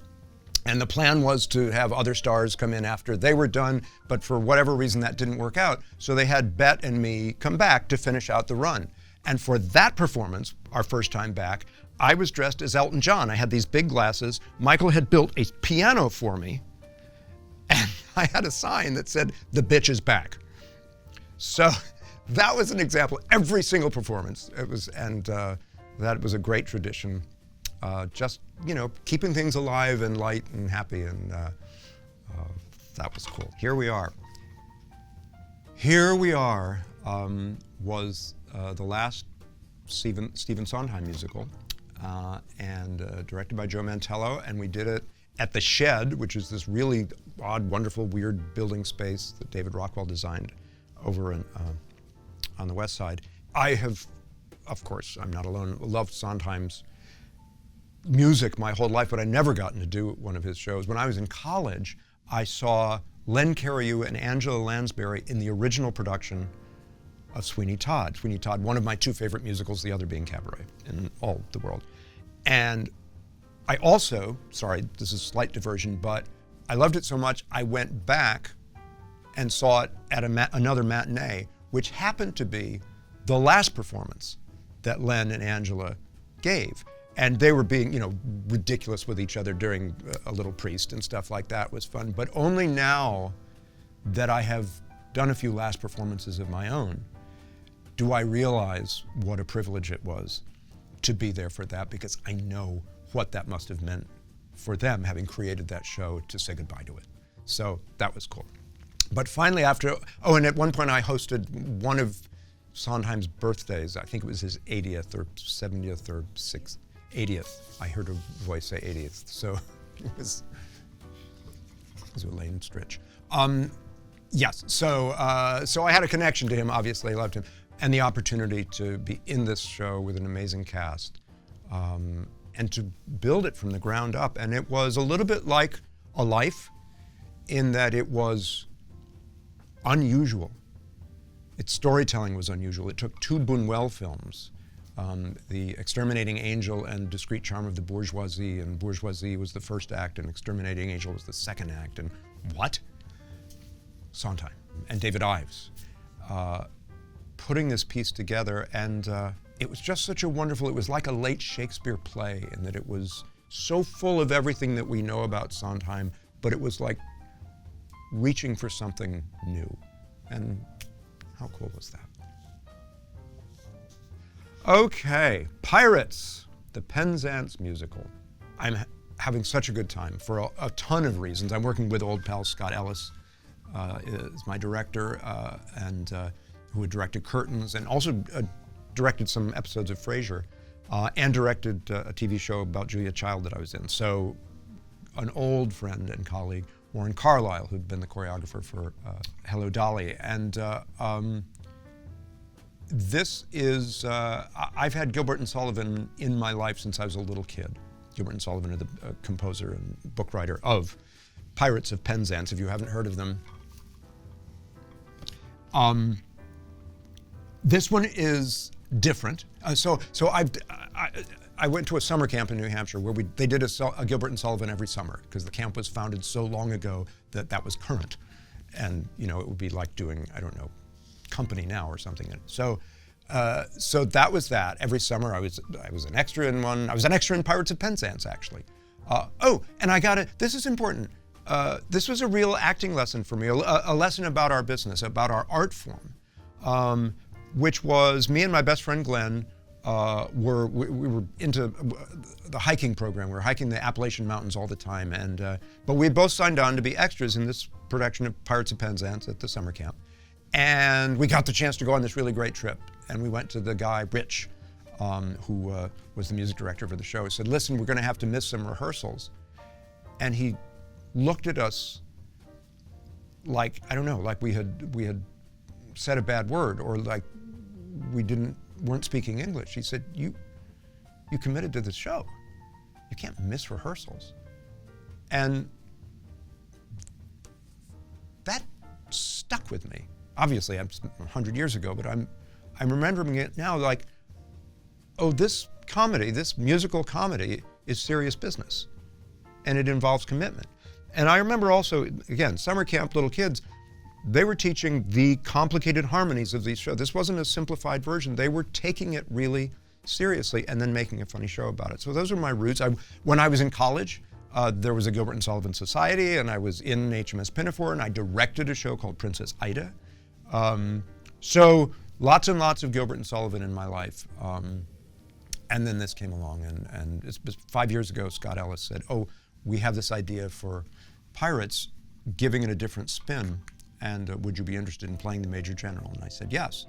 And the plan was to have other stars come in after they were done, but for whatever reason that didn't work out. So they had Bette and me come back to finish out the run. And for that performance, our first time back, I was dressed as Elton John. I had these big glasses. Michael had built a piano for me. And I had a sign that said, "The bitch is back." So that was an example. Every single performance, it was, and that was a great tradition. Just, keeping things alive and light and happy, and that was cool. Here we are. Here we are was the last Stephen Sondheim musical, and directed by Joe Mantello, and we did it at the Shed, which is this really odd, wonderful, weird building space that David Rockwell designed over on the West Side. I have, of course, I'm not alone, loved Sondheim's music my whole life, but I never gotten to do one of his shows. When I was in college, I saw Len Cariou and Angela Lansbury in the original production of Sweeney Todd. Sweeney Todd, one of my two favorite musicals, the other being Cabaret in all the world. And I also, sorry, this is a slight diversion, but I loved it so much, I went back and saw it at another matinee, which happened to be the last performance that Len and Angela gave. And they were being, ridiculous with each other during A Little Priest and stuff like that. Was fun. But only now that I have done a few last performances of my own, do I realize what a privilege it was to be there for that, because I know what that must have meant for them, having created that show, to say goodbye to it. So that was cool. But finally and at one point I hosted one of Sondheim's birthdays. I think it was his 80th or 70th or 80th. I heard a voice say 80th, so it was Elaine Stritch. Yes, so I had a connection to him, obviously, I loved him, and the opportunity to be in this show with an amazing cast, and to build it from the ground up. And it was a little bit like a life in that it was unusual. Its storytelling was unusual. It took two Buñuel films, The Exterminating Angel and Discreet Charm of the Bourgeoisie, and Bourgeoisie was the first act and Exterminating Angel was the second act, and what? Sondheim and David Ives putting this piece together, and it was just such a wonderful, it was like a late Shakespeare play in that it was so full of everything that we know about Sondheim, but it was like reaching for something new. And how cool was that? Okay, Pirates, the Penzance musical. I'm having such a good time for a ton of reasons. I'm working with old pal Scott Ellis, is my director, and who had directed Curtains, and also directed some episodes of Fraiser, and directed a TV show about Julia Child that I was in. So an old friend and colleague, Warren Carlyle, who'd been the choreographer for Hello, Dolly. And this is, I've had Gilbert and Sullivan in my life since I was a little kid. Gilbert and Sullivan are the composer and book writer of Pirates of Penzance, if you haven't heard of them. This one is different. So I went to a summer camp in New Hampshire where they did a Gilbert and Sullivan every summer, because the camp was founded so long ago that was current. And it would be like doing, I don't know, Company Now or something. So that was that. Every summer I was an extra in one. I was an extra in Pirates of Penzance, actually. And I got it. This is important. This was a real acting lesson for me, a lesson about our business, about our art form, which was me and my best friend Glenn we were into the hiking program. We were hiking the Appalachian Mountains all the time, but we had both signed on to be extras in this production of Pirates of Penzance at the summer camp. And we got the chance to go on this really great trip. And we went to the guy, Rich, who was the music director for the show. He said, "Listen, we're going to have to miss some rehearsals." And he looked at us like, I don't know, like we had said a bad word, or like we weren't speaking English. He said, you committed to this show. You can't miss rehearsals. And that stuck with me. Obviously, I'm 100 years ago, but I'm remembering it now like, oh, this musical comedy is serious business, and it involves commitment. And I remember also, again, summer camp, little kids, they were teaching the complicated harmonies of these shows. This wasn't a simplified version. They were taking it really seriously and then making a funny show about it. So those are my roots. When I was in college, There was a Gilbert and Sullivan Society, and I was in HMS Pinafore, and I directed a show called Princess Ida. So lots and lots of Gilbert and Sullivan in my life. And then this came along, and it's 5 years ago, Scott Ellis said, oh, we have this idea for Pirates, giving it a different spin, and would you be interested in playing the Major General? And I said, yes.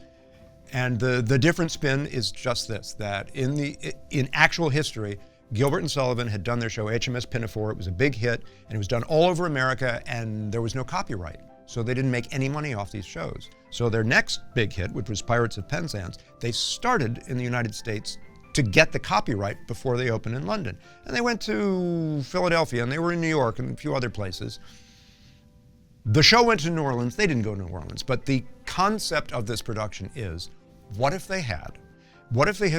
And the different spin is just this, that in actual history, Gilbert and Sullivan had done their show HMS Pinafore. It was a big hit, and it was done all over America, and there was no copyright. So they didn't make any money off these shows. So their next big hit, which was Pirates of Penzance, they started in the United States to get the copyright before they opened in London. And they went to Philadelphia, and they were in New York and a few other places. The show went to New Orleans. They didn't go to New Orleans, but the concept of this production is, what if they had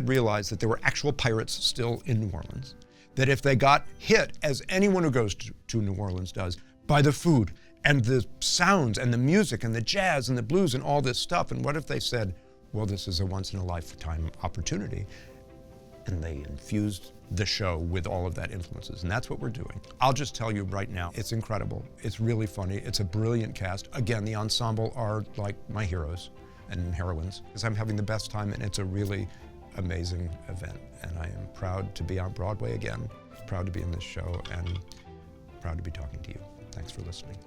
realized that there were actual pirates still in New Orleans? That if they got hit, as anyone who goes to New Orleans does, by the food and the sounds and the music and the jazz and the blues and all this stuff, and what if they said, well, this is a once-in-a-lifetime opportunity, and they infused the show with all of that influences, and that's what we're doing. I'll just tell you right now, it's incredible. It's really funny. It's a brilliant cast. Again, the ensemble are like my heroes and heroines, because I'm having the best time, and it's a really amazing event, and I am proud to be on Broadway again, proud to be in this show, and proud to be talking to you. Thanks for listening.